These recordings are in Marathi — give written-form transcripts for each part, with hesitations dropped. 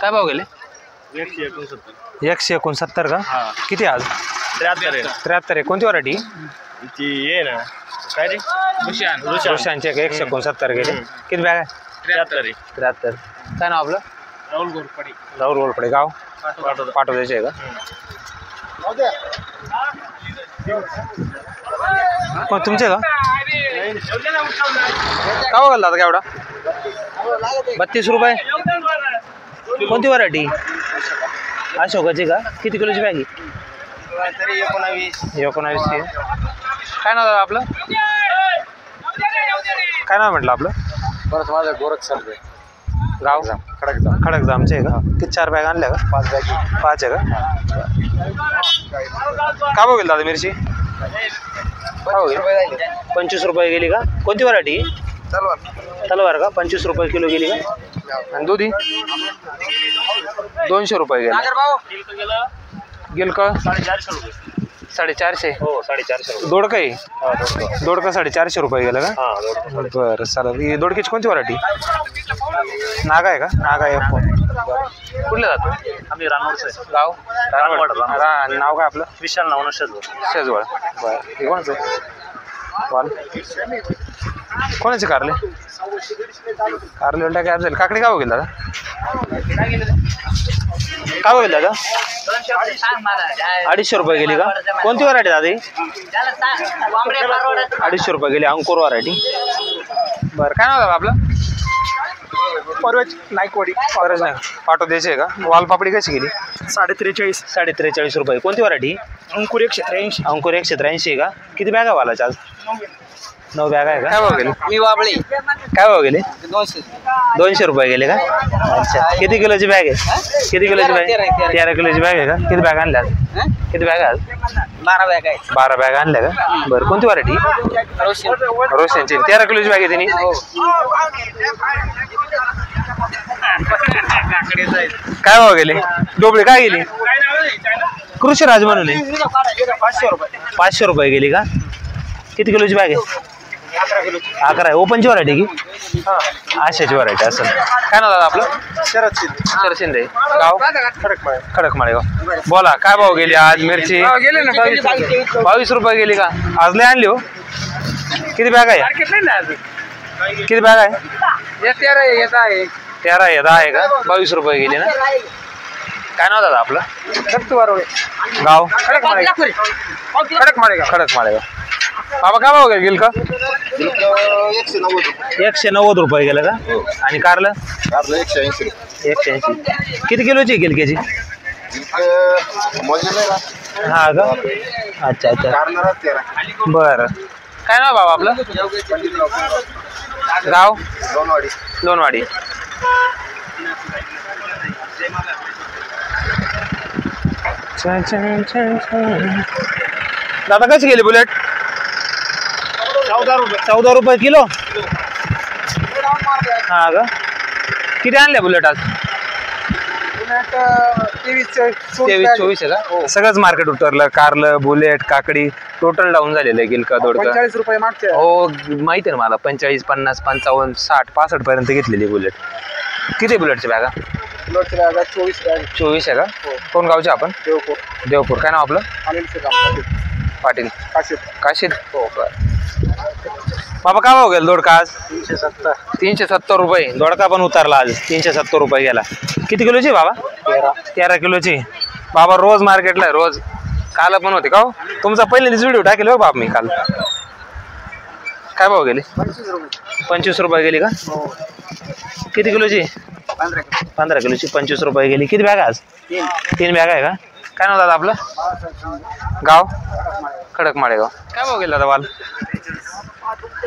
काय भाव गेले? 169 का? किती आज? 73 आहे. कोणती व्हरायटी? ये ना काय रे रुशांचे 169 गेले. किती बॅग आहे? 73. काय नाव आपलं? राहुल गोरपडे. गाव पाठवद्याचे आहे का? पण तुमचे का? का बघाल दादा केवढा? 32 रुपये. कोणती व्हरायटी? अशोकाची का? किती किलोची बॅग आहे? 19. काय नाव दादा आपलं? काय नाव म्हटलं आपलं? परत माझं गोरख सर गाव खडकजामचे आहे का? किती 4 बॅग आणल्या का? 5 बॅग. 5 आहे का? काय बघेल दादा मिरची? 25 रुपये गेली का? कोणती व्हरायटी? तलवार का? 25 रुपये किलो गेली का? आणि दुधी 200 रुपये गेला. गेल का? 450. हो 450. दोडका आहे? दोडका 450 रुपये गेला का? बरं चालेल. ही दोडकीची कोणती व्हरायटी? नागा आहे का? नागा आहे. कुठले जातो? आम्ही रानवडचं गाव नाव काय आपलं? विशाल नाव शेजवळ. बरं हे कोणाचं? कोणाचे कारले? कारले उलटा काय जाईल. काकडी काय बघेल दादा? काय बघेल दादा? 250 रुपये गेली का? कोणती व्हरायटी दादा? 250 रुपये गेली. अंकुर व्हरायटी. बरं काय नाव दादा आपलं? परवेज नाईकवाडी. परवेज नाही पाठव द्यायची आहे का? वालपापडी कशी गेली? 43 रुपये. कोणती व्हरायटी? अंकुर 183. अंकुर 183 आहे का? किती बॅगा वालाच्या आज? 9 बॅग आहे का? काय भाव गेले? मी वाबळे. काय भाव गेले? 200 रुपये गेले का? अच्छा. किती किलोची बॅग आहे? किती किलोची बॅग? 13 किलोची बॅग आहे का? किती बॅग आणल्या? किती बॅग आज? 12 बॅग आहे. 12 बॅग आणल्या का? बरं कोणती व्हरायटी? रोशनची. 13 किलोची बॅग आहे तिने. काय भाव गेले? डोबळे काय गेली? कृषी राज म्हणून 500 रुपये गेली का? किती किलोची बॅग आहे? 11 आहे. ओपनची व्हरायटी की? आशाची व्हरायटी असेल. काय नाव दादा आपलं? शरद शिंदे. गाव खडकमाळे गाव. बोला काय भाव गेली आज मिरची? 22 रुपये गेली का? आज लय आणली हो. किती बॅग आहे? किती बॅग आहे? 13 आहे. 10 आहे का? 22 रुपये गेली ना? काय नाव दादा आपलं? गाव खडकमाळे गाव. बाबा काय भाव गेल का? 190 रुपये गेलं का? आणि कारलं 180. किती किलोची गिलक्याची? हा का? अच्छा. बरं काय नाव बाबा आपलं? गाव दोनवाडी. दादा कशी गेली बुलेट? 14 रुपये किलो. हा का? किती आणले बुलेट आज? 23-24 आहे का? सगळंच मार्केट उतरलं. कारलं बुलेट काकडी टोटल डाऊन झालेलं आहे. गिलका दोडका 45 रुपये मागचे. हो माहिती आहे ना मला. 45 50 55 60 65 पर्यंत घेतलेली बुलेट. किती बुलेटच्या बॅगा? 24 आहे का? कोण गावचे आपण? देवपूर. काय नाव आपलं? पाटील काशीद. हो बरं. बाबा काय भाव गेला दोडका आज? 370 रुपये. दोडका पण उतरला आज. 370 रुपये गेला. किती किलोची बाबा? 13 किलोची. बाबा रोज मार्केटला आहे रोज. काल पण होते का हो? तुमचा पहिल्यांदाच व्हिडिओ टाकेल हो बाबा मी काल. काय भाव गेले? 25 रुपये गेली का? किती किलोची? 15 किलोची. 25 रुपये गेली. किती बॅग आज? 3 बॅग आहे का? काय नाव दादा आपलं? गाव खडकमाळे गाव. काय भाव गेला दादा वाल?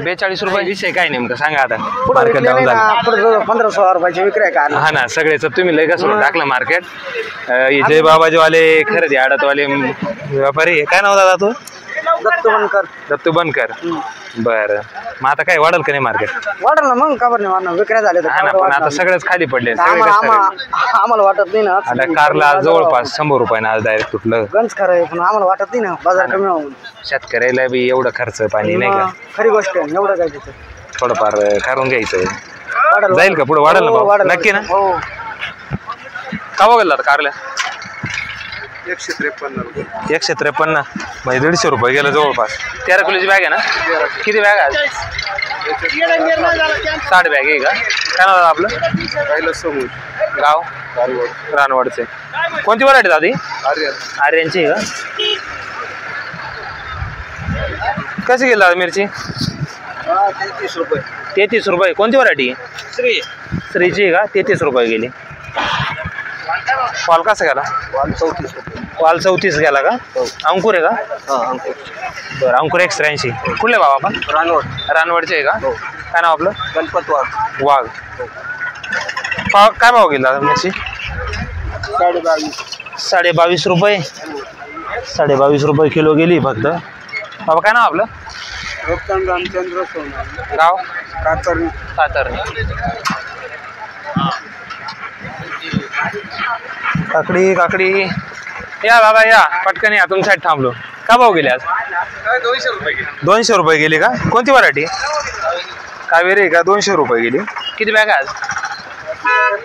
42 रुपये. विषय काय नेमकं सांगा आता. मार्केट डाऊन झालं. 1500 रुपयाची विक्री का? हा ना सगळेच तुम्ही लय कसं टाकलं मार्केट. जय बाबाजीवाले खरेदी आडतवाले व्यापारी. काय नाव दादा तू? दत्तू बनकर. बरं मग आता काय वाढल का नाही मार्केट? वाढल ना मग. का बरं नाही वाढणार? विक्री झाले पण आता सगळेच खाली पडले. आम्हाला वाटत नाही ना. आता कारला जवळपास 100 रुपये आज डायरेक्ट तुटलं. गंज खरं आहे पण आम्हाला वाटत नाही ना. बाजार कमी होऊन शेतकऱ्याला बी एवढं खर्च पाणी नाही का? खरी गोष्ट आहे. एवढं काय तिथं थोडंफार करून घ्यायचं. जाईल का पुढे? वाढेल ना नक्की ना? का बघेल दादा कारल्या 153 रुपये. 153 म्हणजे 150 रुपये गेलं जवळपास. 13 किलोची बॅग आहे ना? किती बॅग आहे? 60 बॅग आहे का? काय नाव आपलं? पहिलं समूह गाव रानवडचे. कोणती व्हरायटी दादी? आर्यनची आहे का? कशी गेली दादा मिरची? 33 रुपये. 33 रुपये. कोणती व्हरायटी? श्रीची आहे का? 33 रुपये गेली. वाल कसा गेला? वाल 34 रुपये. वाल 34 गेला का? अंकुर आहे का? अंकुर. बरं अंकुर 183. कुठले बाबा आपण? रानवडचे आहे का? काय नाव आपलं? गणपत वाघ. काय भाव गेला मिरची? 22.5 रुपये. 22.5 रुपये किलो गेली फक्त. बाबा काय नाव आपलं? रामचंद्र सोनार. गाव कातरणी. काकडी या दादा या पटकन या. तुमच्यासाठी थांबलो. काय भाव गेले आज? 200 रुपये. 200 रुपये गेली का? कोणती व्हरायटी? कावेरी आहे का? 200 रुपये गेली. किती बॅग आहे आज?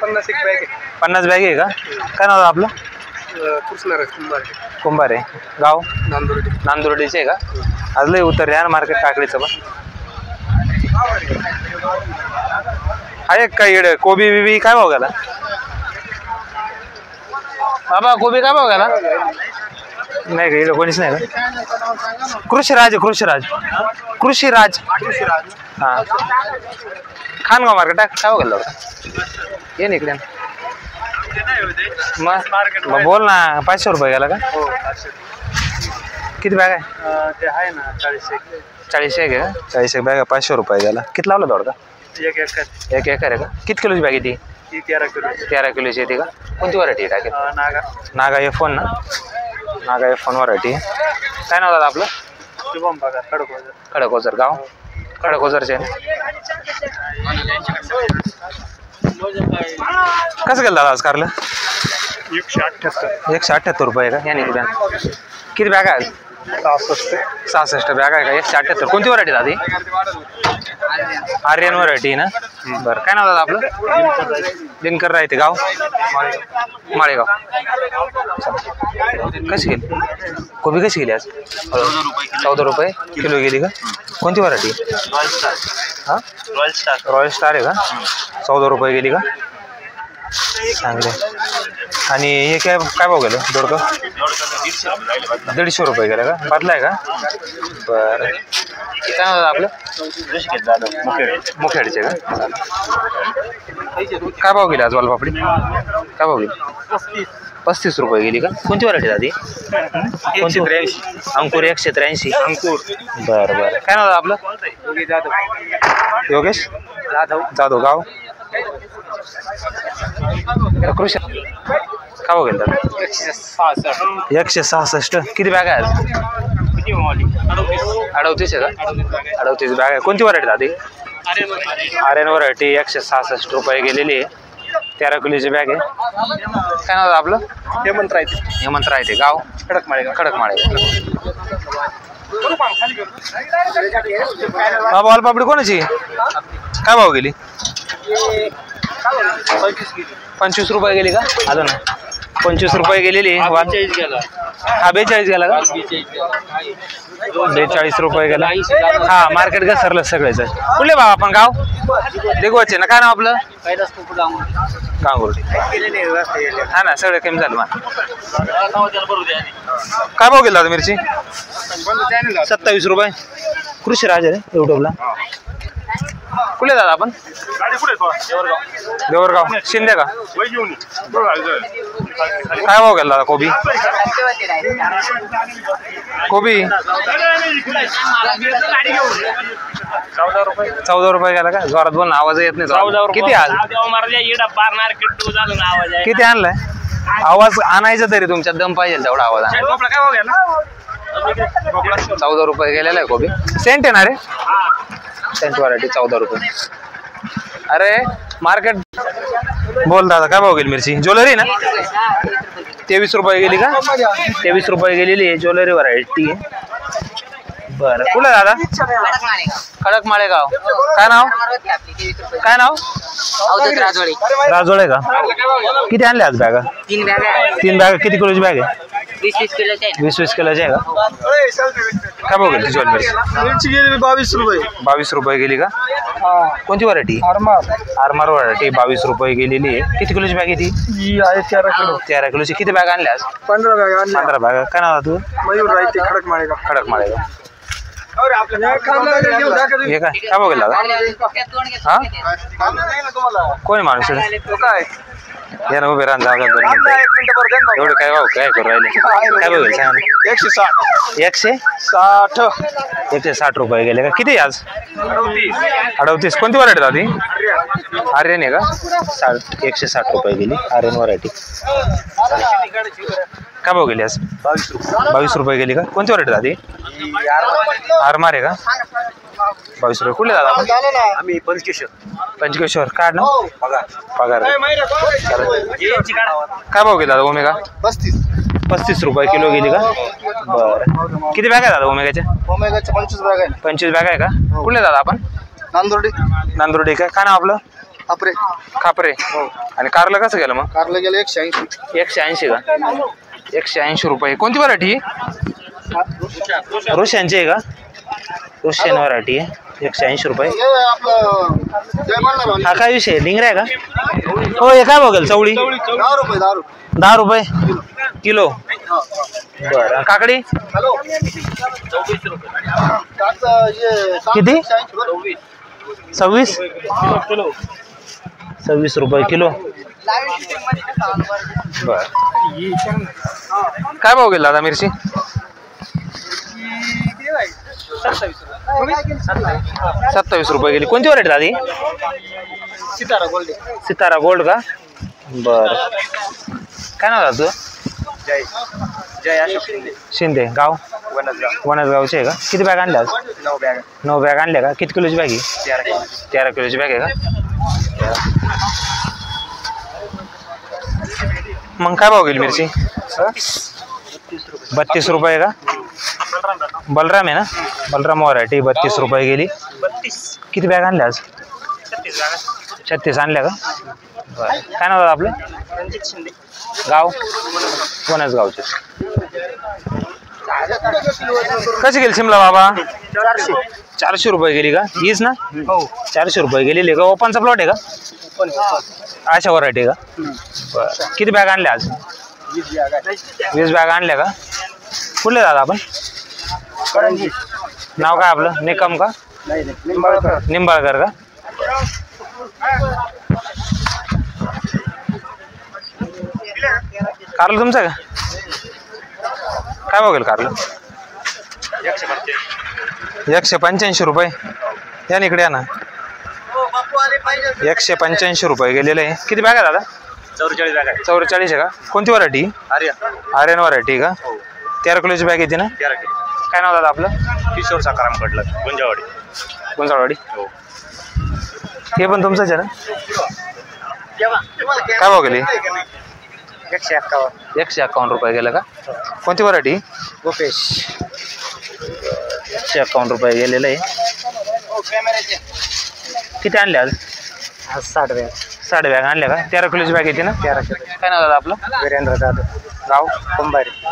50 बॅग आहे. 50 बॅग आहे का? काय नाव आपलं? कुंभारे. गाव नांदुर्डीचे आहे का? आज लय उतर या मार्केट काकडीचं पण आहे. काय येड कोबी बिबी काय भाव गेला बाबा? कोबी काय भाव गेला? नाही का? इकडं कोणीच नाही का? कृषीराज हां खानगाव मार्केट काय भाव गेला? ये ना इकडे. मग बोल ना. 500 रुपये गेला का? किती बॅग आहे? ते आहे ना 40 आहे का? 40 बॅग आहे. 500 रुपये गेला. किती लावला दोडका? 1 एकर. 1 एकर आहे का? किती किलोची बॅग येते? 13 किलो. 13 किलोची येते का? कोणती व्हरायटी आहे? नागा F1 ना? Naga F1 variety. काय नाव दादा आपलं? शुभम पगार. खडकोजर. गाव खडकोजरचे. कसं गेलं दादा आज कारलं? 178 रुपये का? या निघून. किती बॅग आहे? 66 बॅग आहे का? 178. कोणती व्हरायटी दादी? आर्यन व्हरायटी ना? बरं काय नाव दादा आपलं? दिनकर राहते. गाव माळेगाव. कशी गेली कोबी? कशी गेली आज? 14 रुपये किलो गेली का? कोणती व्हरायटी? हां रॉयल स्टार आहे का? 14 रुपये गेली का? चांगले. आणि हे काय भाव गेलं दोडकं? 150 रुपये गेलं का? बदलाय का? बरं काय नाव आपलं? मुखेडचे का? काय भाव गेले आज वालपापडी? काय भाव गेली? 35 रुपये गेली का? कोणती व्हरायटी दादी? कोणती? अंकुर 183. बरं काय नाव आपलं? योगेश जाधव. गाव कृषी. काय भाव गेला? 166. किती बॅग आहे? 38 आहे का? 38 बॅग आहे. कोणती व्हरायटी दादी? आर्यन व्हरायटी. 166 रुपये गेलेली आहे. 13 किलोची बॅग आहे. काय नाव आपलं? हेमंत राहते. गाव खडकमाळे. बाबा वालपापडी कोणाची? काय भाव गेली? 25 रुपये गेली का? अजून 25 रुपये गेलेली. हा 42 गेला का? 42 रुपये गेला. हा मार्केट घसरलं सगळ्याच. कुठले बाबा आपण? गाव देगवाचे ना? काय नाव आपलं? गांगुर्डी. हा ना सगळं कमी झालं मग. काय भाव गेला मिरची? 27 रुपये. कृषी राज आहे युट्यूबला. कुठले दादा आपण? देवरगाव. शिंदे का? काय भाव गेला दादा कोबी? 14 रुपये गेला का? जोरात बोल ना. आवाज येत नाही. किती आज? किती आणलाय? आवाज आणायचा तरी तुमच्यात दम पाहिजे तेवढा आवाज. 14 रुपये गेलेला आहे कोबी. सेंट आहे ना रे? सेंट व्हरायटी 14 रुपये. अरे मार्केट बोल दादा काय भाव गेली मिरची? ज्वेलरी ना? 23 रुपये गेली का? 23 रुपये गेलेली आहे. ज्वेलरी व्हरायटी बरं कुठलं दादा? खडक माळेगाव. काय नाव? काय नाव? राजोळे का? किती आणले आज बॅगा? 3 बॅगा. 3 बॅगा. किती किलोची बॅग आहे? 20-20 किलोचे. 20-20 किलोची आहे का? काय भाव गेली तुझी मिरची गेली 22 रुपये. 22 रुपये गेली का? कोणती व्हरायटी? आरमार व्हरायटी 22 रुपये गेलेली आहे. किती किलोची बॅग आहे ती? ही आहे 13 किलो. 13 किलोची. किती बॅग आणल्या आज? 15 बॅगा आणल्या. 15 बॅगा. काय नाव आहे तू? मयूर राहते खडक माळेगाव. खडक माळेगाव. हे काय भाव गेला? हा कोणी माणूस काय या ना उभे राहून जागा एवढं काय भाव काय करू राहिले? काय भाव गेले सांग? 160. 160 रुपये गेले का? किती आज? 38. कोणती व्हरायटी दादी? आर्यन आहे का? 160 रुपये गेली आर्यन व्हरायटी. काय भाव गेली आज? 22 रुपये गेली का? कोणती व्हरायटी दादी? आरमार आहे का? 22 रुपये. कुठले दादा? आम्ही पंचकेश्वर. कार्ड ना पगार. काय भाव गेला दादा ओमेगा? 35 रुपये किलो गेली का? बरं. किती बॅग आहे दादा ओमेगाच्या? 25 बॅग आहे. 25 बॅग आहे का? कुठले दादा आपण? नांदुर्डी का? काय नाव आपलं? खापरे. आणि कारला कसं गेलं मग? कारला गेलं 180. 180 का? 180 रुपये. कोणती व्हरायटी? रुशियनची आहे का? रुशियन व्हरायटी आहे. 180 रुपये. हा काय विषय? लिंगरा आहे का? हो हे काय बघेल चवळी? 10 रुपये किलो. बरं. काकडी किती? 26 रुपये किलो. बर. काय भाव गेला दादा मिरची? 27 रुपये गेली. कोणती व्हरायटी दादी? सितारा गोल्ड का? बर. काय नाव दादा तुझं? जय अशोक शिंदे. गाव? वनसगावचे आहे का? किती बॅग आणल्या आज? 9 बॅग आणल्या का? किती किलोची बॅग आहे? 13 किलोची बॅग आहे का? मग काय भाव गेली मिरची? 32 रुपये का? बलराम आहे ना? बलराम व्हरायटी 32 रुपये गेली. किती बॅग आणल्या आज? 36 आणल्या का? बरं. काय नाव आपलं? गाव? वनसगावचे. कशी गेली शिमला बाबा? 400 रुपये गेली का? हीच ना? 400 रुपये गेलेली का? ओपनचा प्लॉट आहे का? अशा व्हरायटी का? बरं. किती बॅग आणल्या आज? 20 बॅग आणल्या का? कुठले दादा आपण? नाव काय आपलं? निकम का? निंबाळकर का? कारलं तुमचं का? काय बघेल कारलं? 185 रुपये. या इकडे या ना. 185 रुपये गेलेले आहे. किती बॅग आहे दादा? 44 बॅग आहे. 44 आहे का? कोणती व्हरायटी? आर्यन व्हरायटी का? 13 किलोची बॅग येते ना? 13 किलो. काय नाव दादा आपलं? किशोर साकाराम कडलं गुंजाळवाडी. हे पण तुमचंच आहे ना? काय भाव गेली? 151 रुपये गेलं का? कोणती व्हरायटी? गोपेश. 151 रुपये गेलेलं आहे. किती आणले आज? 60 बॅग आणल्या का? 13 किलोची बॅग येते ना? 13 किलो. काय नाव दादा आपलं? वीरेंद्र जाधव. गाव?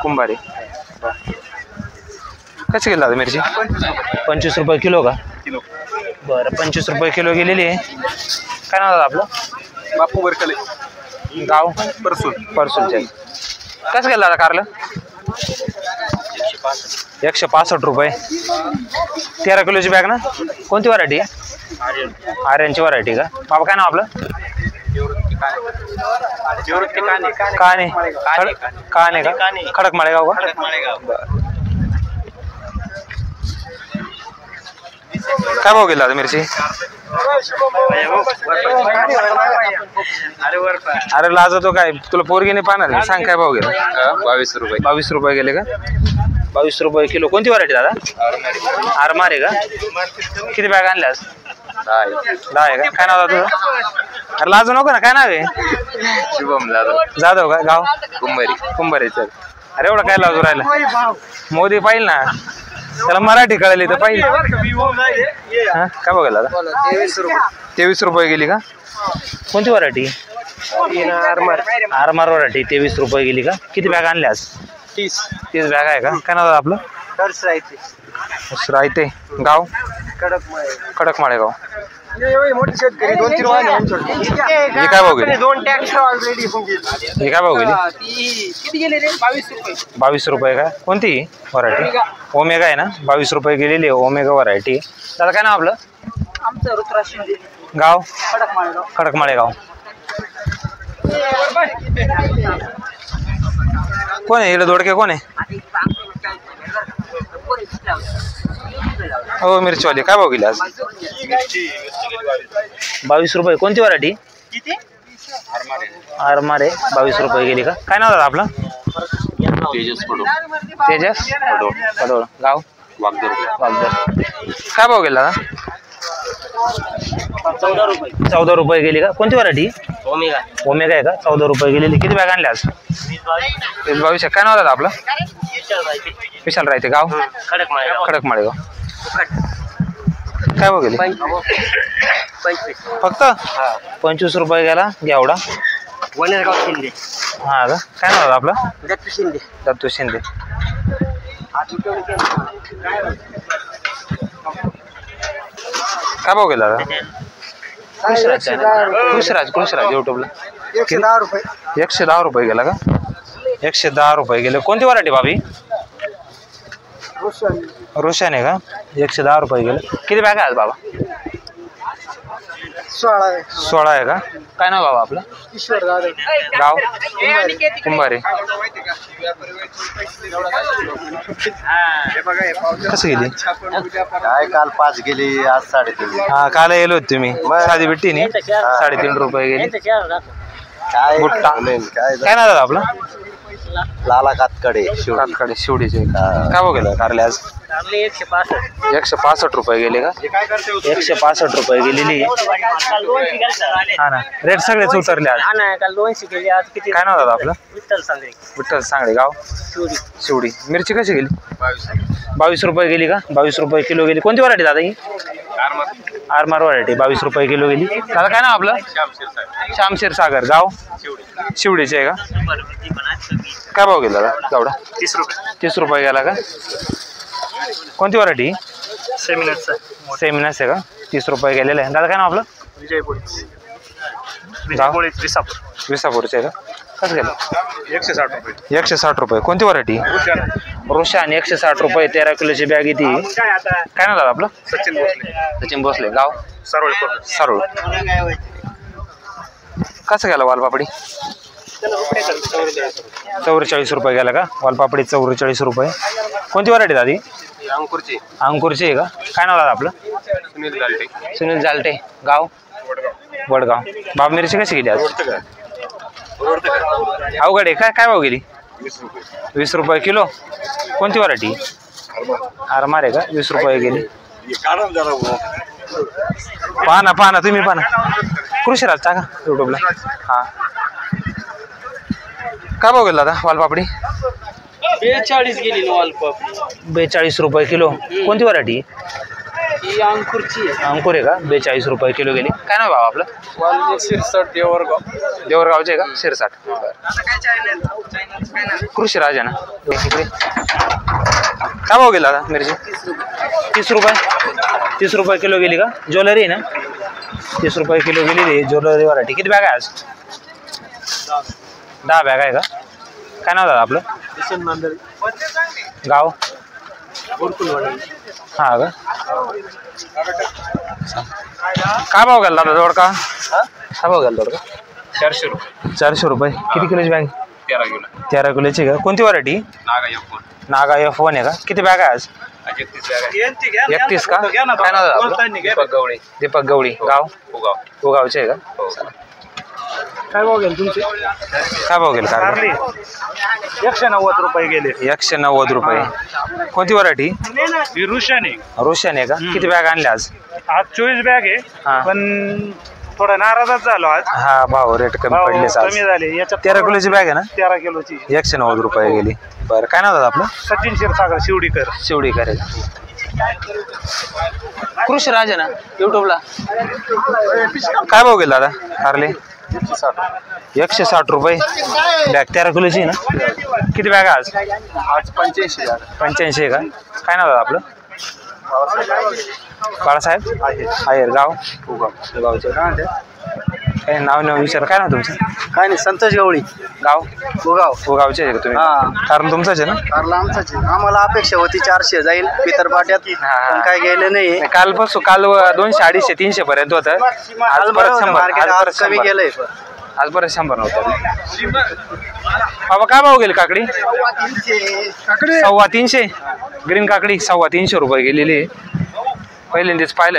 कुंभारी. कशी गेली दादा मिरची? 25 रुपये किलो का? बरं. 25 रुपये किलो गेलेली आहे. काय नाव दादा आपलं? बापू बरकले. गाव? परसूलचे. कसं गेलं दादा कारलं? 165 रुपये. 13 किलोची बॅग ना? कोणती व्हरायटी? आर्यनची व्हरायटी का? बाबा काय नाव आपलं? काने का? खडक माळेगाव का? काय भाव गेला मिरची? अरे लाजतो काय? तुला पोरगीने पाहणार सांग काय भाव गेला? 22 रुपये. 22 रुपये गेले का? 22 रुपये किलो. कोणती व्हरायटी दादा? आरमार आहे का? किती बॅग आणल्यास? 10 आहे का? काय नाव तुझं? अरे लाजू नको ना. काय नाव आहे? शुभम जाधव का? गाव? कुंभारी. चल. अरे एवढं काय लाजू राहिलं? मोदी पाहिजे ना. त्याला मराठी कळली तर पाहिजे. हा काय बघायला दादा? 23 रुपये गेली का? कोणती व्हरायटी? आरमार व्हरायटी 23 रुपये गेली का? किती बॅग आणल्या आज? 30 बॅग आहे का? काय नाव दादा आपलं? रायते. गाव? कडकमाळे गाव. मोठी शेतकरी 2-3 वाहन हे काय भाव गेली? 2 ट्रॅक्टर ऑलरेडी होऊन गेले. हे काय भाव गेली? किती गेले रे? 22 रुपये. 22 रुपये का? कोणती व्हरायटी? ओमेगा आहे ना? 22 रुपये गेलेली आहे ओमेगा व्हरायटी. दादा काय नाव आपलं? आमचं ऋतुराज शिंदे. गाव? कडकमाळेगाव. कडकमाळे गाव. कोण आहे इकडे? दोडके कोण आहे? हो मिरचीवाली. काय भाव गेली आज? 22 रुपये. कोणती व्हरायटी? आरमारे 22 रुपये गेली का? काय नाव दादा आपलं? तेजस पडोळ. गाव? वागदर. काय भाव गेला दादा? 14 रुपये गेली का? कोणती व्हरायटी? ओमेगा आहे का? 14 रुपये गेलेली. किती बॅग आणल्या आज? 22. काय नाव दादा आपलं? विशाल राहते. गाव? कडकमाळे गाव. काय भाव गेली? फक्त 25 रुपये गेला घेवडा. शिंदे. हा का? काय नाव दादा आपलं? दत्तू दत्तू शिंदे. शिंदे. काय भाव गेला दादा? कृषीराज युट्यूबला 110 रुपये. 110 रुपये गेला का? 110 रुपये गेले. कोणती व्हरायटी भाभी? रोशन आहे का? 110 रुपये गेले. किती बॅग आहे आज बाबा? 16 आहे का? काय नाव बाबा आपलं? ईश्वर गाव. गाव? कुंभारे. कसं गेली? काय काल 5 गेली, आज 3.5. हा काल येलो होते तुम्ही. साधी बिट्टी नी 3.5 रुपये गेली. काय बुट्टा. काय नाव दादा आपलं? लाला कातकडे. कातकडे शिवडीचे. काय भाव गेला कारले आज? 165 रुपये गेले का? 165 रुपये गेलेली. हा ना रेट सगळेच उतरले आज. काल 200 गेली, आज किती? काय नाव दादा आपलं? विठ्ठल सांगडे. गाव? शिवडी. मिरची कशी गेली? 22 रुपये गेली का? 22 रुपये किलो गेली. कोणती व्हरायटी दादा ही? आरमार व्हरायटी 22 रुपये किलो गेली. दादा काय नाव आपलं? श्यामशेर सागर. गाव? शिवडीचे आहे का? काय भाव गेला दादा गावडा? 30 रुपये गेला का? कोणती व्हरायटी? सेमिनस आहे का? 30 रुपये गेलेलं आहे. दादा काय नाव आपलं? विसापूरचे आहे का? कसं गेलं? 160 रुपये. कोणती व्हरायटी? रोशन 160 रुपये. 13 किलोची बॅग येते. काय नाव दादा आपलं? सचिन भोसले. गाव? सरोळ. कसं गेलं वालपापडी? 44 रुपये गेला का? वालपापडी 44 रुपये. कोणती व्हरायटी दादी? अंकुरची आहे का? काय नाव दादा आपलं? सुनील जालटे. गाव? वडगाव. बाब मिरची कशी गेली आज? अवघड आहे. काय भाव गेली? 20 रुपये किलो. कोणती व्हरायटी? आरमार आहे का? 20 रुपये गेली. पाहा ना तुम्ही पाहा ना. कृषीराज टाका युट्यूबला. हा काय भाव गेला दादा वालपापडी? 42 गेली वालपापडी. 42 रुपये किलो. कोणती व्हरायटी? अंकुर आहे का? 42 रुपये किलो गेली. काय नाव भाव आपलं? शिरसाट. देवरगावचे का? शिरसाट. कृषीराज आहे ना इकडे. काय भाव गेला दादा मिरची? 30 रुपये. 30 रुपये किलो गेली का? ज्वेलरी आहे ना? 30 रुपये किलो गेलेली ज्वेलरी व्हरायटी. किती बॅग आहे आज? 10 बॅग आहे का? काय नाव दादा आपलं? गाव? हा का? काय भाव गेला दादा दोडका? काय भाव गेला दोडका? 400 रुपये. 400 रुपये. किती किलोची बॅग? 13 किलो. 13 किलोची का? कोणती व्हरायटी? नागा F1 आहे का? किती बॅग आहे आज? 31 का? काय नाव दादा आपलं? दीपक गवळी. गाव? उगावचे आहे का? काय भाव गेले तुमचे? काय भाव गेले कारले? 190 रुपये गेले. 190 रुपये. कोणती व्हरायटी? रोशन आहे का? किती बॅग आणल्या आज? 24 बॅग आहे. हा. पण थोडा नाराजच झालो आज. हा भाव रेट कमी पडले कमी झाले. याच्यात 13 किलोची बॅग आहे ना? 13 किलोची 190 रुपये गेली. बरं काय नाव दादा आपलं? सचिन क्षीरसागर शिवडीकर. शिवडीकर. कृषी राजा ना युट्यूबला. काय भाव गेला दादा कारले? 160 रुपये बॅग. 13 किलोची ना? किती बॅग आज? 85 85 आहे का? काय नाव दादा आपलं? बाळासाहेब आहेर. गाव गावचे काय नाव विचार. काय नाव तुमचं? काय नाही संतोष गवळी. गाव गोगाव. गावचे आहे का तुम्ही? कारण तुमचंच आहे ना? कारला आमचाच. आम्हाला अपेक्षा होती 400 जाईल पितरपाट्यात, पण काय गेलं नाही. काल 200 250 300 पर्यंत होतं. आज परत 100 कमी गेलंय. आज परत 100 नव्हतं. बाबा काय भाव गेली काकडी? 350. ग्रीन काकडी 350 रुपये गेलेली. पहिल्यांदाच पाहिलं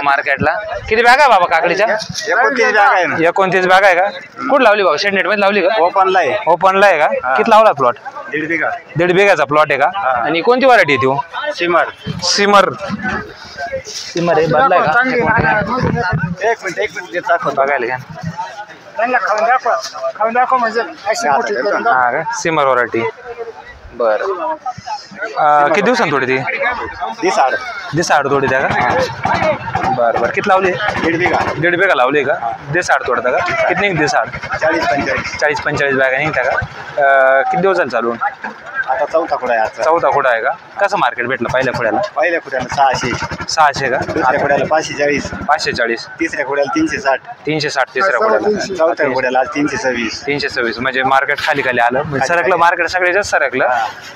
मार्केटला. किती बॅग आहे बाबा काकडीच्या? 29 बॅग आहे का? कुठं लावली बाबा? शेडनेट मध्ये लावली का? ओपनला आहे का? किती लावला प्लॉट? 1.5 बिघाचा प्लॉट आहे का? आणि कोणती व्हरायटी आहे ती? सिमर आहे. बदलाय का? एक मिनिट बघायला का? खाऊन दाखव म्हणजे हा का? सिमर व्हरायटी. बरं किती दिवसांनी थोडी ती? दिसाड थोडी त्या का? बरं किती लावली? 1.5 बिघा लावली का? दिसाड तोडता का? किती निघ दिसाड? 40-45 बॅगा निघता का? किती दिवस झाले चालून? आता चौथा खोडा आहे का? कसं मार्केट भेटलं पहिल्या खोड्याला? 600 का? दुसऱ्या खोड्याला 540. तिसऱ्या खोड्याला 360. 360 तिसऱ्या खोड्याला. चौथ्या खोड्याला 326. म्हणजे मार्केट खाली आलं. म्हणजे सरकलं मार्केट. सगळे जास्त सरकलं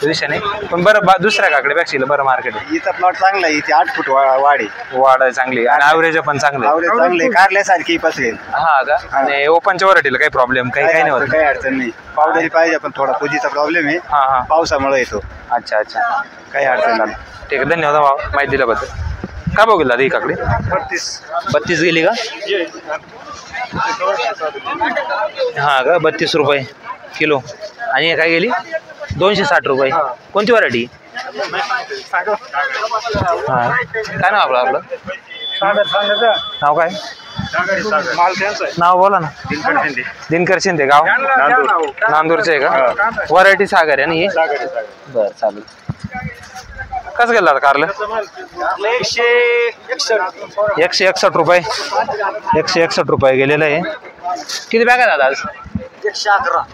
विषय नाही. पण बरं दुसऱ्या काकड्यापेक्षा बरं मार्केट आहे. इथं प्लॉट चांगला आहे. इथे 8 फूट वाढ आहे चांगली. आणि ॲव्हरेज पण चांगले कारल्यासारखी पसरेल. हा का? आणि ओपनच्या व्हरायटीला काही प्रॉब्लेम काही नाही होत? काही अडचण नाही. पावडरी पाहिजे पण थोडा पूजीचा प्रॉब्लेम आहे. हा पावसामुळे येतो. अच्छा काही अडचण नाही. ठीक आहे. धन्यवाद भाऊ माहिती दिल्याबद्दल. काय भाव गेला ही काकडी? 32 गेली का? हा का? 32 रुपये किलो. आणि काय गेली? 260 रुपये. कोणती व्हरायटी? हा काय नाव आपलं? नाव काय? नाव बोला ना. दिनकर शिंदे. गाव नांदूरचे आहे का? व्हरायटी सागर आहे ना ही? बरं चालेल. कसं गेलं आता कारलं? 161 रुपये. 161 रुपये गेलेलं आहे. किती बॅग आहे दादा आज?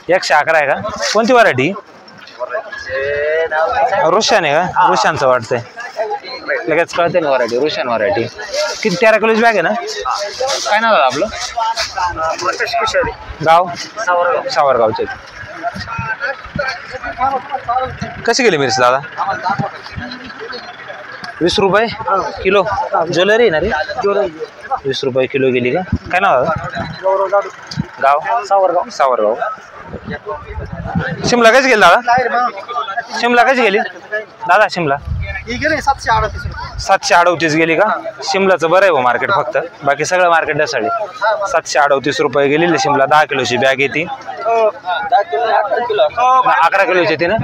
111 आहे का? कोणती व्हरायटी? रुशान आहे का? रुशानचं वाटतंय. लगेच कळते ना व्हरायटी. रुशान व्हरायटी. किती 13 किलोची बॅग आहे ना? काय नाव दादा आपलं? गाव सावरगावचे. कशी गेली मिरची दादा? 20 रुपये किलो. ज्वेलरी ना रे? 20 रुपये किलो गेली का? काय नाव दादा? गाव सावरगाव. शिमला कशी गेली दादा? शिमला कशी गेली दादा? शिमला 738 गेली का? शिमलाचं बरं आहे हो मार्केट. फक्त बाकी सगळं मार्केट ढसाळी. 738 रुपये गेलेली शिमला. 10 किलोची बॅग येते. 11 किलोची येते ना?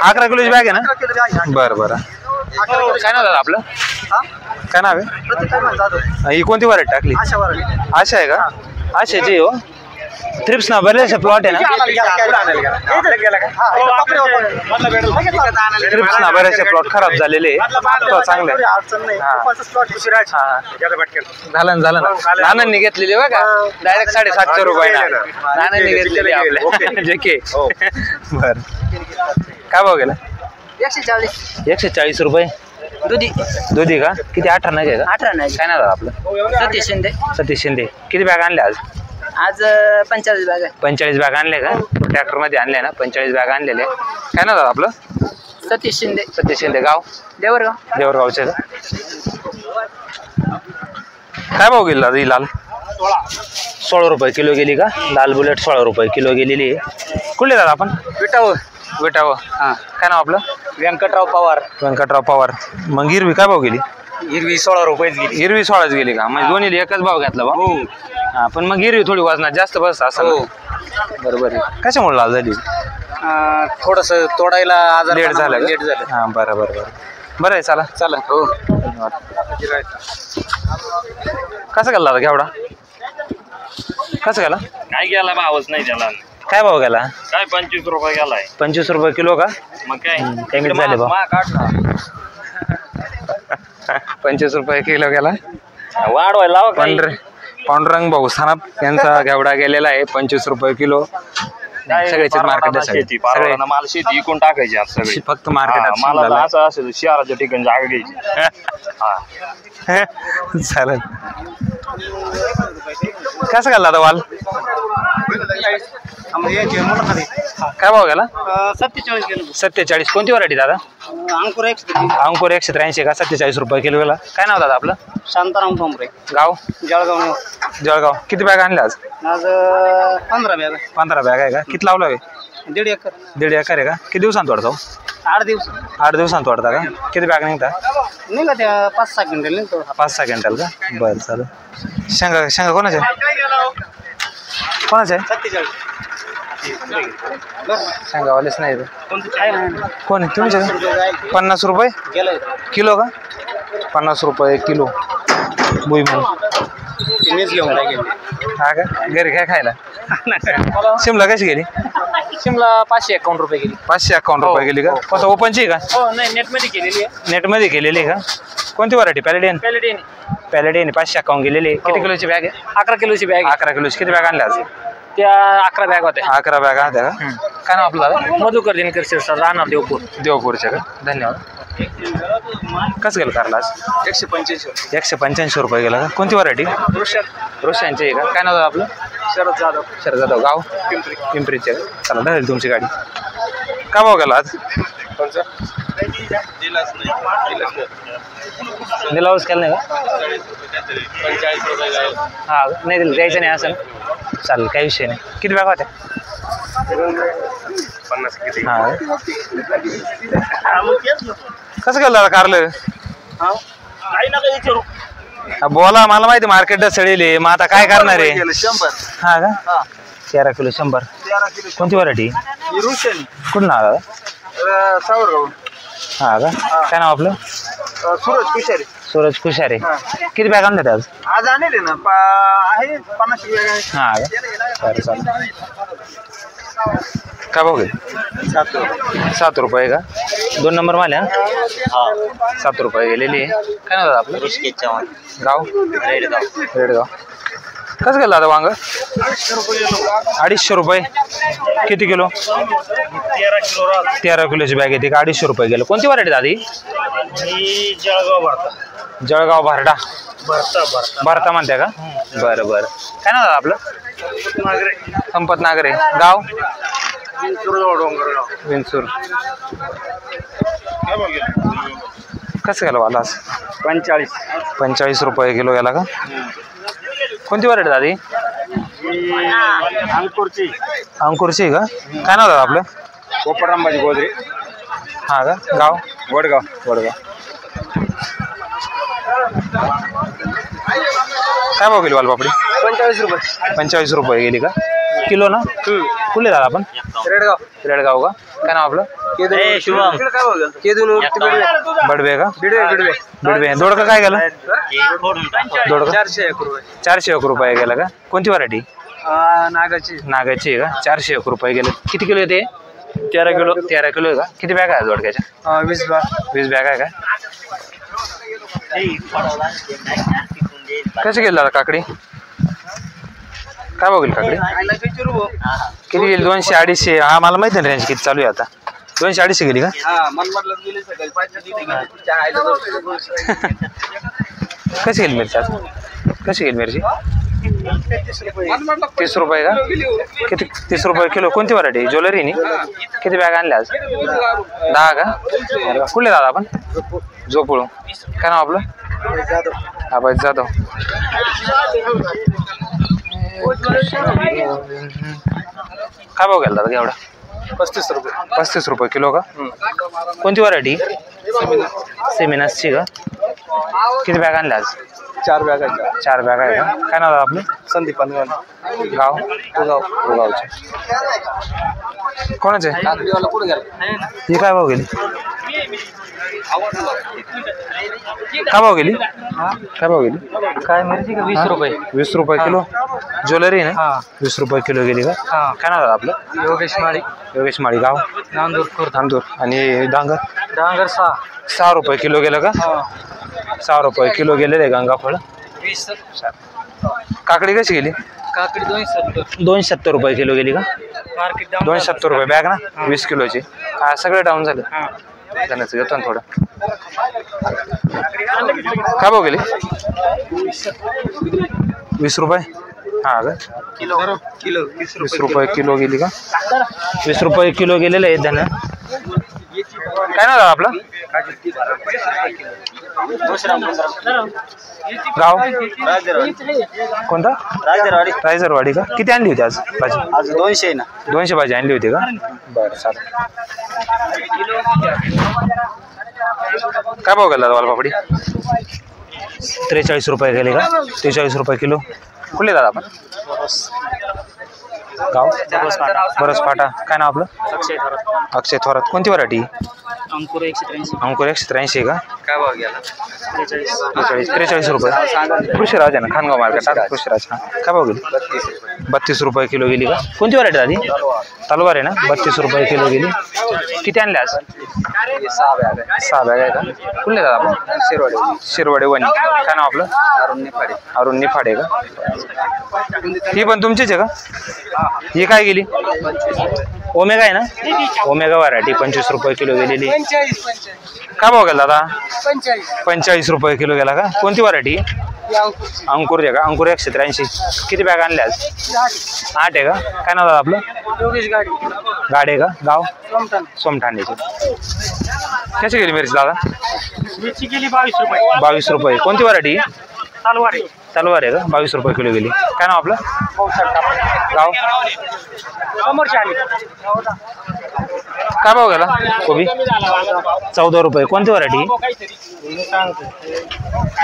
11 किलोची बॅग आहे ना? बरं काय नाव दादा आपलं? काय नाव आहे? ही कोणती व्हरायटी टाकली? आशा आहे का? आशाची हो. थ्रिप्स ना बरेचसे प्लॉट आहे ना? थ्रिप्स ना बरेचसे प्लॉट खराब झालेले. चांगले झालं ना. नानांनी घेतलेली बघा डायरेक्ट 750 रुपये नानांनी घेतलेली आपल्या जेके. बर काय भाव गेला? 140 रुपये. दुधी का? किती? 18 नाही का? 18 नाही. काय नाव आपलं? सतीश शिंदे. किती बॅग आणल्या आज? 45 बॅग आहे. 45 बॅग आणले का? ट्रॅक्टर मध्ये आणले ना? 45 बॅग आणलेले. काय नाव आपलं? सतीश शिंदे. गाव देवरगावचे का? काय भाव गेला ही लाल? 16 रुपये किलो गेली का? लाल बुलेट 16 रुपये किलो गेलेली आहे. कुठले दादा आपण? विटावं. हा काय नाव आपलं? व्यंकटराव पवार. मग हिरवी काय भाव गेली? हिरवी 16 रुपये गेली. हिरवी 16 गेली का? म्हणजे दोन्ही एकच भाव घेतला बा? हा पण मग हिरवी थोडी वजनात जास्त बसत असं. बरोबर आहे. कशामुळे लाल झाली? थोडस तोडायला लेट झालं. हा बरं आहे. चला. हो कसं केला दादा घेवडा? कसं गेला? काय गेला भावच नाही त्याला. काय भाव गेला? काय 25 रुपये गेलाय. 25 रुपये किलो का? मग काय कमी झाले भाऊ. 25 रुपये किलो गेला. वाढवायला लावा काही. पांडुरंग भाऊ सानप यांचा घेवडा गेलेला आहे 25 रुपये किलो. सगळ्याचे मार्केट शेती पारवडा मला शेती इकून टाकायची आज सगळी. फक्त मार्केटात मला तर असं असेल शहराच्या ठिकाणी जागा घ्यायची. चालेल. कसं घालला आता वाल? काय भाव गेला? 47. कोणती व्हरायटी दादा? अंकुर 183 का? 47 रुपये किलो गेला. काय नाव दादा आपलं? शांताराम ठोंबरे, गाव? जळगाव. जळगाव. किती बॅग आणल्या आज? आज 15 बॅग. 15 बॅग आहे का? किती लावलं आहे? 1.5 एकर. 1.5 एकर आहे का? किती दिवसांत वाढतो? 8 दिवस 8 दिवसांत वाढता का? किती बॅग निघता? नाही का त्या 5-6 क्विंटल निघतो. 5-6 क्विंटल का? बरं चालेल. शेंगा कोणाच्या आहे? 47. शेंगावालेच नाही कोण आहे तुमच्या? 50 रुपये किलो का? 50 रुपये किलो भुईमूग. हा का? घरी काय खायला? शिमला कशी गेली? शिमला 551 रुपये गेली. 551 रुपये गेली का? कोणतं ओपनची आहे का? हो नाही नेटमध्ये केलेली आहे. नेटमध्ये केलेली आहे का? कोणती व्हरायटी? पॅलेडियन. पॅलेडियन 551 गेलेली. किती किलोची बॅग आहे? 11 किलोची बॅग. 11 किलोची. किती बॅग आणल्या आज? त्या 11 बॅग होत्या. 11 बॅग होत्या का? काय नाव आपलं दादा? मधुकर दिनकर शिरसाट, राहणार देवपूर. देवपूरच्या का? धन्यवाद. कसं गेलं कारला आज? 185 रुपये गेला का? कोणती व्हरायटी? रोशांची आहे का? काय नाव आपलं? शरद जाधव. गाव? पिंपरीचे का? चला धरेल तुमची गाडी. काय भाव गेला आज? दिलावच केलं नाही का? 45 रुपये जाईल. हा नाही दिलं द्यायचं नाही असं. चालेल काही विषय नाही. किती बॅग होत्या? 50 किती. हा कसं केलं दादा कारलं? काही नका विचारू. बोला मला माहिती मार्केट सडेल मग आता काय करणार आहे? 100. हा का? 13 किलो 100. कोणती व्हरायटी? कुठून आला? सावरगाव. हा का? काय नाव आपलं? सूरज कुशारी. सूरज कुशारे. किती बॅग आणल्या आज? आज आणले ना आहे 50 बॅग. हा का? बरं चालेल. काय भाव गेली? 7 रुपये का? 2 नंबर माल्या? 7 रुपये गेलेली आहे. काय नाव आपलं? ऋषिकेश चव्हाण. गाव? रेडगाव. कसं गेलं दादा वांग? 250 रुपये. किती किलो? 13 किलोची बॅग येते का? 250 रुपये गेलं. कोणती व्हरायटी दादी? जळगाव भारडा. भरता म्हणते का? बरं बरं. काय नाव दादा आपलं? संपत नागरे. गाव? विंचूर. कसं गेलं वाला आज? 45 रुपये किलो गेला का? कोणती व्हरायटी दादी? अंकुरची का? काय नाव दादा आपलं? पोपटरामबाजी गोदरे. हा का? गाव? वडगाव. काय भाव गेली वालपापडी? 45 रुपये. 45 रुपये गेली का? किलो ना? कुठले दादा आपण? रेडगाव का? काय नाव आपलं? शुभम. बडवे का? बिडवे. दोडका काय गेला? दोडका 401 रुपये गेला का? कोणती व्हरायटी? नागाची आहे का? 401 रुपये गेले. किती किलो येते? 13 किलो आहे का? किती बॅग आहे दोडक्याच्या? 20 बॅग आहे का? कसे गेले दादा काकडी? काय बघेल काकडी? किती गेली? 200-250. हा मला माहिती नाही रेंज किती चालू आहे आता. 200-250 गेली का? कशी गेली मिरची? कशी गेली मिरची? 30 रुपये का? किती? 30 रुपये किलो. कोणती व्हरायटी? ज्वेलरी नी? किती बॅग आणल्या आज? 10 का? कुठले दादा आपण? झोपुळू. काय नाव आपलं? अभय जाधव. काय भाव गेला दादा एवढा? 35 रुपये किलो का? कोणती व्हरायटी? सेमिनासची का? किती बॅग आणल्या आज? 4 बॅग. 4 बॅग आहे का? काय नाव आपलं? संदीप पानगाव. गाव? गावचे. कोणाचे? ही काय भाव गेली? काय भाव गेली काय भाव गेली काय मिरची का 20 रुपये 20 रुपये किलो ज्वेलरी ना 20 रुपये किलो गेली का काय नाव आपलं योगेश माळी गाव नांदूर आणि डांगर 6 रुपये किलो गेलं का 6 रुपये किलो गेलेले गंगाफळ 20 काकडी कशी गेली काकडी 270 रुपये किलो गेली का मार्केट 270 रुपये बॅग ना 20 किलोची सगळे डाऊन झालं जाण्याचं घेतो ना थोडं काय भाव गेली 20 रुपये हा का किलो 20 रुपये किलो गेली का 20 रुपये किलो गेलेले आहेत धन काय नाव आपलं गाव कोणता रायझरवाडी का किती आणली होती आज भाजी आज 200 ना 200 भाजी आणली होती का बरं चालेल काय भाव गेला वालपापडी 43 रुपये गेले का 43 रुपये किलो कुठले दादा आपण गाव बरंच फाटा काय नाव आपलं अक्षय थोरात कोणती व्हरायटी अंकुर 183 अंकुर 183 का काय भाव गेला 43 रुपये कृषीराज आहे ना खानगाव मार्केट कृषीराज काय भाव गेली 32 रुपये किलो गेली का कोणती व्हरायटी दादी तलवार आहे ना 32 रुपये किलो गेली किती आणले आज 6 बॅग 6 बॅग आहे का कुठले दादा आपण शिरवाडे वणी काय नाव आपलं अरुण निफाडे का ही पण तुमचीच आहे का ही काय गेली ओमेगा आहे ना ओमेगा व्हरायटी 25 रुपये किलो गेलेली काय भाव गेला दादा 45 रुपये किलो गेला का कोणती व्हरायटी अंकुर आहे का अंकुर 183 किती बॅग आणल्या आज 8 आहे का काय नाव दादा आपलं गाडे का गाव सोमठाणेचे कशी गेली मिरची दादा मिरची गेली 22 रुपये 22 रुपये कोणती व्हरायटी तलवार आहे का 22 रुपये किलो गेली काय नाव आपलं गाव काय भाव गेला कोबी 14 रुपये कोणती व्हरायटी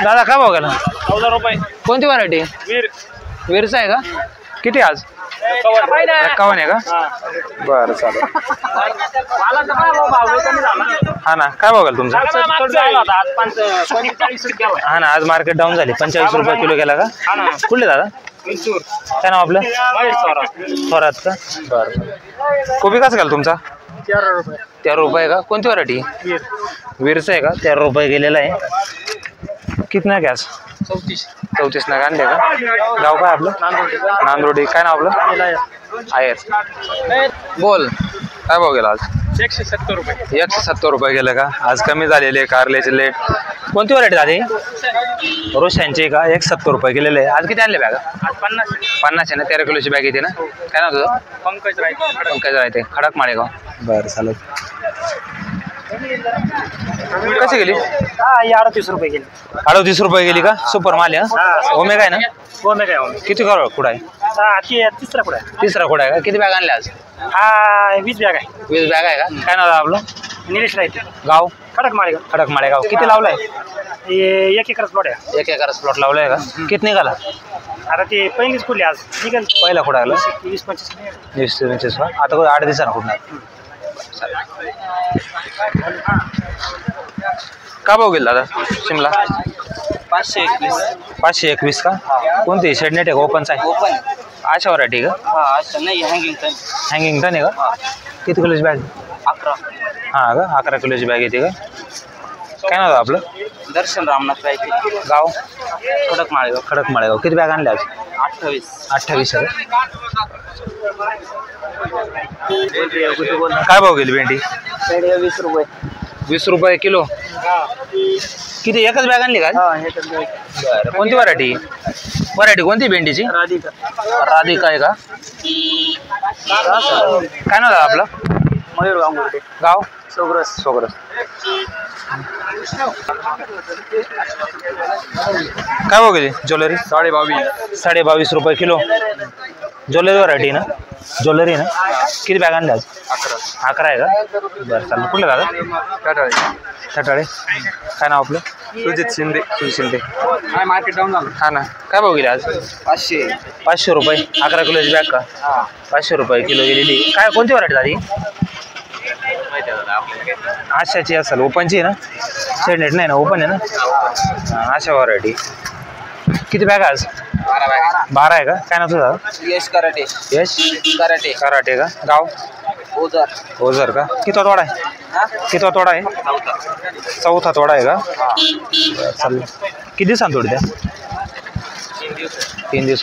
दादा काय भाव गेला 14 रुपये कोणती व्हरायटी वीरचा आहे का किती आज 51 आहे का बरं चालेल हा ना काय भाव गेला तुमचा हा ना आज मार्केट डाऊन झाली 45 रुपये किलो गेला का कुठले दादा काय नाव आपलं थोरात का बरं कोबी कसा गेला तुमचा 13 रुपये का कोणती व्हरायटी वीरचा आहे का 13 रुपये गेलेला आहे कितना गॅस 34 ना आणले का गाव काय आपलं नांदोडी काय नाव आपलं आयर बोल काय भाव गेला आज 170 रुपये 170 रुपये गेलं का आज कमी झालेले कारल्याचे लेट कोणती व्हरायटी दादी रोशांची का 170 रुपये गेलेले आहे आज किती आणले बॅग 50 आहे ना 13 किलोची बॅग येते ना काय नाव तुझं पंकज राहते खडक माळेगाव बरं चालेल कशी गेली 38 रुपये गेली 38 रुपये गेली का सुपर माल आहे ओमेगा आहे ना किती करोड कुठं आहे तिसरा कुठं आहे का किती बॅग आणल्या आज 20 बॅग आहे 20 बॅग आहे का काय नाव आपलं निलेश राहते गाव खडक माळेगाव किती लावलाय 1 एकर प्लॉट आहे 1 एकरच प्लॉट लावलाय का किती निघाला आता ते पहिलीच फुले आज निघाल पहिला कुठं आला 20-25 आता 8 दिवसांना कुठं का भाव गेला दादा शिमला 521 का कोणती शेडनेट आहे का ओपनचा आहे अशा व्हरायटी का हँगिंगटन आहे का किती किलोची बॅग 11 हां का 11 किलोची बॅग येते का काय नाव आपलं दर्शन रामनाथ रायते गाव खडक माळेगाव किती बॅग आणल्या आज 28 आहे काय भाव गेली भेंडी 20 रुपये 20 रुपये किलो किती एकच बॅग आणली का बरं कोणती व्हरायटी कोणती भेंडीची राधिका आहे का काय नाव आपलं मयूर गांगुर्डे गाव सोग्रस काय भाव गेली ज्वेलरी 22.5 रुपये किलो ज्वेलरी व्हरायटी ना किती बॅग आणल्या आज 11 आहे का बरं चालेल कुठलं दादा खटाळे काय नाव आपलं सुजित शिंदे काय मार्केट डाऊन झालं हा ना काय भाव गेली आज 500 रुपये 11 किलोची बॅग का 500 रुपये किलो गेलेली काय कोणती व्हरायटी दादी आशाची असेल ओपनची आहे ना शेडनेट नाही ना ओपन आहे ना आशा व्हरायटी किती बॅग आज 12 आहे का काय नाव तुझं यश कराटे यश कराटे कराटे का गाव ओझर ओझर का किती तोडा आहे किती तोडा आहे चौथा तोडा आहे का बरं, चालेल किती दिवसांनी तोडत्या 3 दिवस